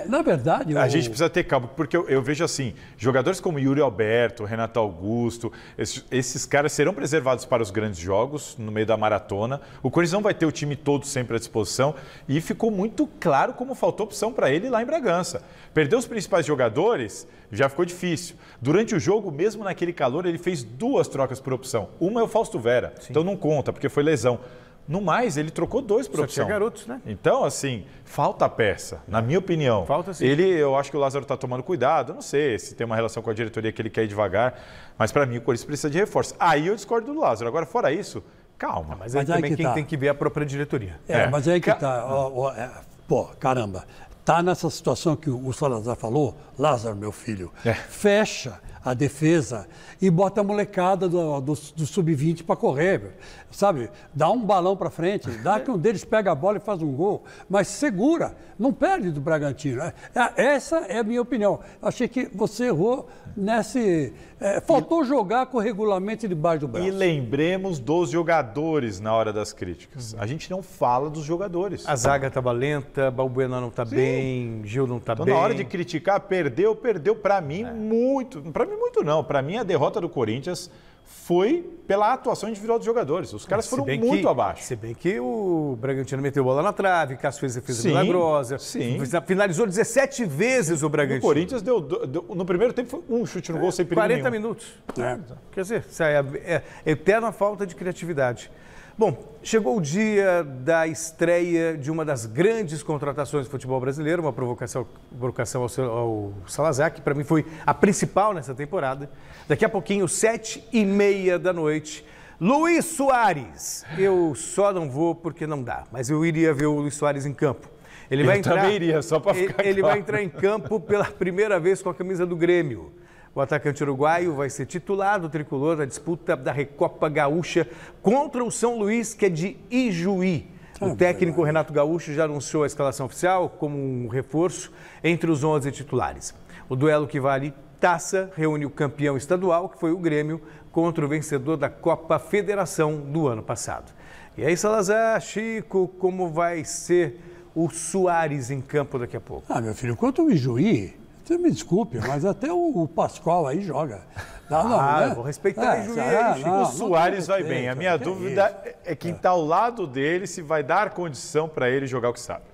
Na verdade, A gente precisa ter calma, porque eu vejo assim, jogadores como Yuri Alberto, Renato Augusto, esses caras serão preservados para os grandes jogos, no meio da maratona. O Corinthians não vai ter o time todo sempre à disposição e ficou muito claro como faltou opção para ele lá em Bragança. Perdeu os principais jogadores, já ficou difícil. Durante o jogo, mesmo naquele calor, ele fez 2 trocas por opção. Uma é o Fausto Vera, então não conta, porque foi lesão. No mais, ele trocou 2 por Só opção. tinha garotos, né? Então, assim, falta peça, na minha opinião. Falta sim. Eu acho que o Lázaro está tomando cuidado, eu não sei se tem uma relação com a diretoria que ele quer ir devagar, mas para mim o Corinthians precisa de reforço. Aí eu discordo do Lázaro. Agora, fora isso, calma. Mas aí Mas aí também que quem tá. tem que ver é a própria diretoria. mas aí que tá. Pô, caramba. Tá nessa situação que o Salazar falou, Lázaro, meu filho, fecha a defesa e bota a molecada do sub-20 para correr, sabe? Dá um balão para frente, dá que um deles pega a bola e faz um gol, mas segura, não perde do Bragantino. Essa é a minha opinião. Achei que você errou nesse... faltou jogar com o regulamento debaixo do braço. E lembremos dos jogadores na hora das críticas. A gente não fala dos jogadores. A zaga estava lenta, Balbuena não está bem, Gil não está Então, bem. na hora de criticar, perdeu para mim muito. Para mim, muito não. Para mim, a derrota do Corinthians foi pela atuação individual dos jogadores. Os caras foram muito abaixo. Se bem que o Bragantino meteu bola na trave, Cássio fez defesa Sim, milagrosa. sim. Finalizou 17 vezes o Bragantino. O Corinthians no primeiro tempo foi um chute no gol sem perigo 40 nenhum. minutos. Quer dizer, isso é eterna falta de criatividade. Bom, chegou o dia da estreia de uma das grandes contratações do futebol brasileiro, uma provocação ao Salazar, que para mim foi a principal nessa temporada. Daqui a pouquinho, 7h30 da noite, Luís Soares. Eu só não vou porque não dá, mas eu iria ver o Luís Soares em campo. Ele vai entrar, também iria, só para ficar Ele claro. vai entrar em campo pela primeira vez com a camisa do Grêmio. O atacante uruguaio vai ser titular do tricolor na disputa da Recopa Gaúcha contra o São Luís, que é de Ijuí. O técnico Renato Gaúcho já anunciou a escalação oficial como um reforço entre os 11 titulares. O duelo que vale taça reúne o campeão estadual, que foi o Grêmio, contra o vencedor da Copa Federação do ano passado. E aí, Salazar, Chico, como vai ser o Soares em campo daqui a pouco? Meu filho, quanto ao Ijuí, você me desculpe, mas até o Pascoal aí joga. Eu vou respeitar o Ijuí aí, Chico. O Soares vai bem. A minha dúvida é quem está ao lado dele, se vai dar condição para ele jogar o que sabe.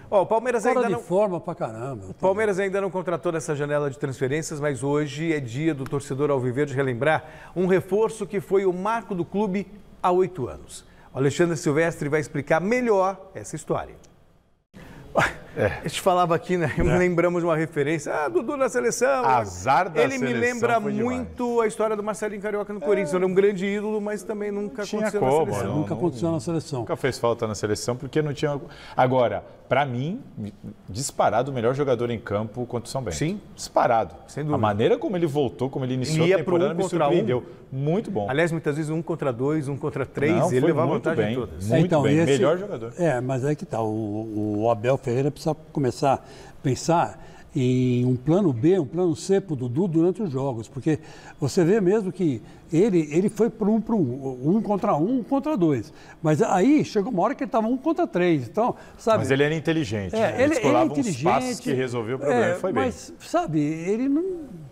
O Palmeiras Fora ainda de não... forma pra caramba. O Palmeiras ainda não contratou nessa janela de transferências, mas hoje é dia do torcedor alviverde relembrar um reforço que foi o marco do clube há 8 anos. O Alexandre Silvestre vai explicar melhor essa história. A gente falava aqui, né? Lembramos uma referência. Dudu na seleção. Azar da Ele seleção. Me lembra foi muito a história do Marcelinho Carioca no Corinthians. Ele é um grande ídolo, mas também nunca aconteceu na seleção. Nunca aconteceu na seleção. Nunca fez falta na seleção porque não tinha... Agora, para mim, disparado o melhor jogador em campo contra o São Bento. Sim. Disparado. Sem dúvida. A maneira como ele voltou, como ele iniciou Ia a temporada, pro me contra surpreendeu. Muito bom. Aliás, muitas vezes 1 contra 2, 1 contra 3, Não, ele foi levava muito vantagem bem. em todas. Muito bem, melhor jogador. Mas aí que tá, o Abel Ferreira precisa começar a pensar em um plano B, um plano C para o Dudu durante os jogos, porque você vê mesmo que ele foi para um contra 2, mas aí chegou uma hora que ele estava 1 contra 3, então, sabe... Mas ele era inteligente, ele descolava é uns passos que resolveu o problema e foi bem. Mas, sabe, ele não...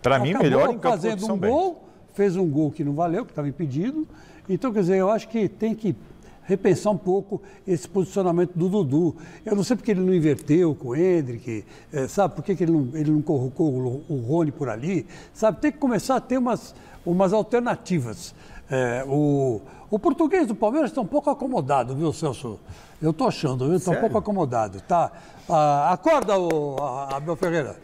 Para mim, melhor em campo fazendo contra o São gol, fez um gol que não valeu, que estava impedido, então, quer dizer, eu acho que tem que repensar um pouco esse posicionamento do Dudu. Eu não sei porque ele não inverteu com o Hendrick, sabe? Por que ele não colocou o Rony por ali? Sabe? Tem que começar a ter umas alternativas. O português do Palmeiras está um pouco acomodado, viu, Celso? Eu estou achando, viu? Está um pouco acomodado. Tá? Acorda, Abel Ferreira.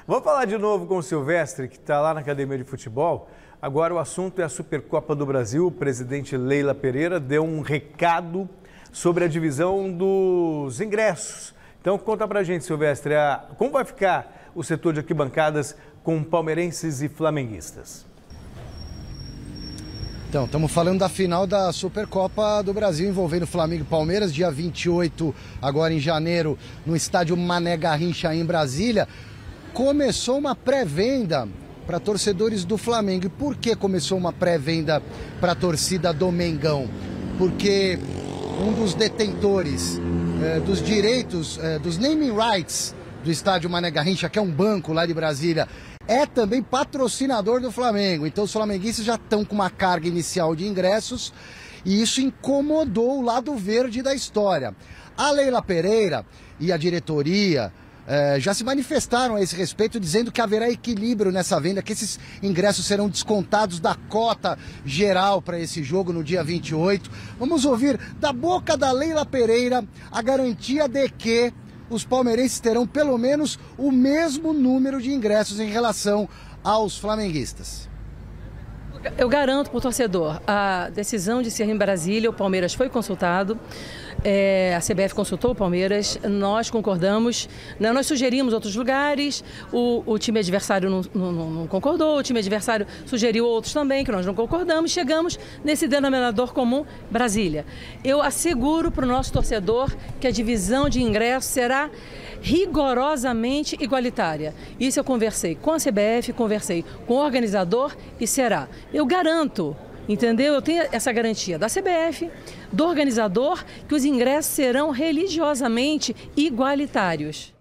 Vamos falar de novo com o Silvestre, que está lá na Academia de Futebol. Agora o assunto é a Supercopa do Brasil. O presidente Leila Pereira deu um recado sobre a divisão dos ingressos. Então conta pra gente, Silvestre, como vai ficar o setor de arquibancadas com palmeirenses e flamenguistas? Então, estamos falando da final da Supercopa do Brasil envolvendo Flamengo e Palmeiras, dia 28, agora em janeiro, no estádio Mané Garrincha, em Brasília. Começou uma pré-venda para torcedores do Flamengo. E por que começou uma pré-venda para a torcida do Mengão? Porque um dos detentores dos direitos, dos naming rights do estádio Mané Garrincha, que é um banco lá de Brasília, é também patrocinador do Flamengo. Então os flamenguistas já estão com uma carga inicial de ingressos e isso incomodou o lado verde da história. A Leila Pereira e a diretoria já se manifestaram a esse respeito, dizendo que haverá equilíbrio nessa venda, que esses ingressos serão descontados da cota geral para esse jogo no dia 28. Vamos ouvir da boca da Leila Pereira a garantia de que os palmeirenses terão pelo menos o mesmo número de ingressos em relação aos flamenguistas. Eu garanto para o torcedor, a decisão de ser em Brasília, o Palmeiras foi consultado, a CBF consultou o Palmeiras, nós concordamos, nós sugerimos outros lugares, o time adversário não concordou, o time adversário sugeriu outros também, que nós não concordamos, chegamos nesse denominador comum, Brasília. Eu asseguro para o nosso torcedor que a divisão de ingressos será rigorosamente igualitária. Isso eu conversei com a CBF, conversei com o organizador e será. Eu garanto, entendeu? Eu tenho essa garantia da CBF, do organizador, que os ingressos serão religiosamente igualitários.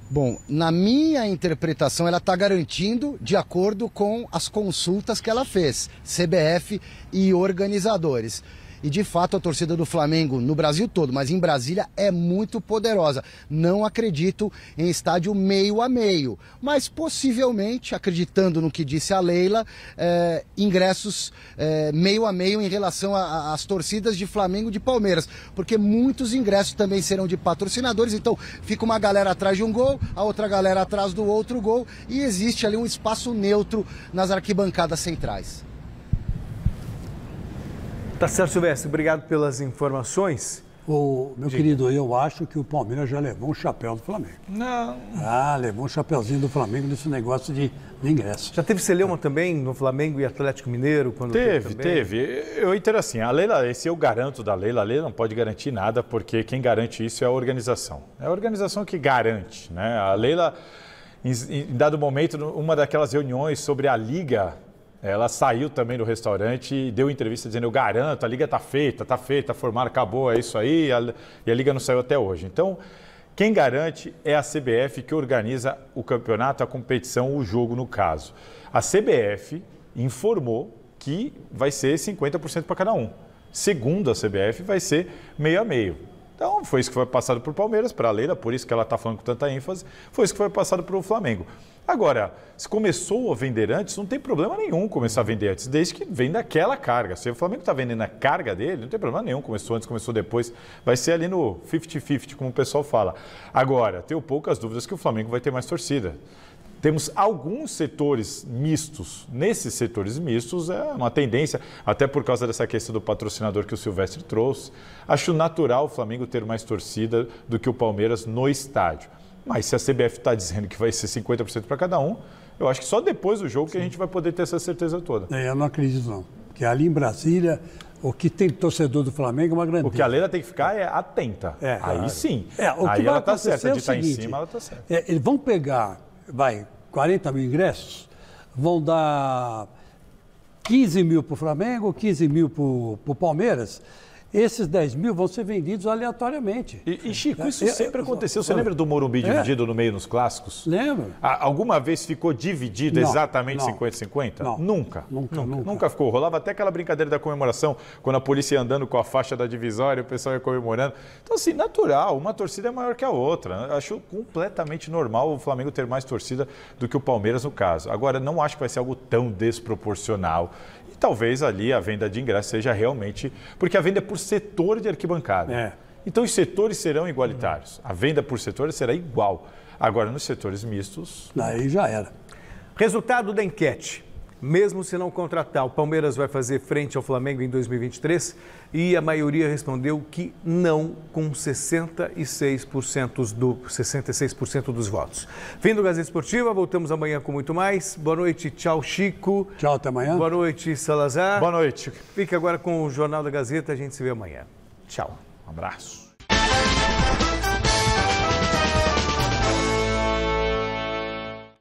Bom, na minha interpretação, ela está garantindo de acordo com as consultas que ela fez, CBF e organizadores. E, de fato, a torcida do Flamengo, no Brasil todo, mas em Brasília, é muito poderosa. Não acredito em estádio meio a meio. Mas, possivelmente, acreditando no que disse a Leila, ingressos meio a meio em relação às torcidas de Flamengo e de Palmeiras. Porque muitos ingressos também serão de patrocinadores. Então, fica uma galera atrás de um gol, a outra galera atrás do outro gol. E existe ali um espaço neutro nas arquibancadas centrais. Tá certo, Silvestre. Obrigado pelas informações. Meu querido, eu acho que o Palmeiras já levou um chapéu do Flamengo. Não. Levou um chapéuzinho do Flamengo nesse negócio de ingresso. Já teve celeuma também no Flamengo e Atlético Mineiro? Quando Teve. Eu entendo assim, a Leila, esse eu garanto da Leila, a Leila não pode garantir nada, porque quem garante isso é a organização. É a organização que garante, né? A Leila, em dado momento, uma daquelas reuniões sobre a Liga, ela saiu também do restaurante e deu entrevista dizendo: eu garanto, a Liga está feita, formada, acabou, é isso aí, e a Liga não saiu até hoje. Então, quem garante é a CBF, que organiza o campeonato, a competição, o jogo no caso. A CBF informou que vai ser 50% para cada um. Segundo a CBF, vai ser meio a meio. Então, foi isso que foi passado para o Palmeiras, para a Leila, por isso que ela está falando com tanta ênfase, foi isso que foi passado para o Flamengo. Agora, se começou a vender antes, não tem problema nenhum começar a vender antes, desde que venda aquela carga. Se o Flamengo está vendendo a carga dele, não tem problema nenhum, começou antes, começou depois, vai ser ali no 50-50, como o pessoal fala. Agora, tenho poucas dúvidas que o Flamengo vai ter mais torcida. Temos alguns setores mistos. Nesses setores mistos é uma tendência, até por causa dessa questão do patrocinador que o Silvestre trouxe. Acho natural o Flamengo ter mais torcida do que o Palmeiras no estádio. Mas se a CBF está dizendo que vai ser 50% para cada um, eu acho que só depois do jogo que a gente vai poder ter essa certeza toda. Eu não acredito, não. Porque ali em Brasília, o que tem torcedor do Flamengo é uma grandeza. O que a Leila tem que ficar é atenta. Aí sim. Aí ela está certa, de estar em cima, ela está certa. Eles vão pegar, 40 mil ingressos, vão dar 15 mil para o Flamengo, 15 mil para o Palmeiras. Esses 10 mil vão ser vendidos aleatoriamente. E Chico, isso sempre aconteceu. Você lembra do Morumbi dividido no meio nos clássicos? Lembro. Alguma vez ficou dividido exatamente 50-50? Não. Nunca ficou. Rolava até aquela brincadeira da comemoração, quando a polícia ia andando com a faixa da divisória e o pessoal ia comemorando. Então, assim, natural, uma torcida é maior que a outra. Acho completamente normal o Flamengo ter mais torcida do que o Palmeiras no caso. Agora, não acho que vai ser algo tão desproporcional. Talvez ali a venda de ingressos seja realmente... Porque a venda é por setor de arquibancada. Então os setores serão igualitários. A venda por setor será igual. Agora, nos setores mistos... Aí já era. Resultado da enquete. Mesmo se não contratar, o Palmeiras vai fazer frente ao Flamengo em 2023 e a maioria respondeu que não, com 66% dos votos. Fim do Gazeta Esportiva, voltamos amanhã com muito mais. Boa noite, tchau Chico. Tchau, até amanhã. Boa noite, Salazar. Boa noite. Fique agora com o Jornal da Gazeta, a gente se vê amanhã. Tchau. Um abraço.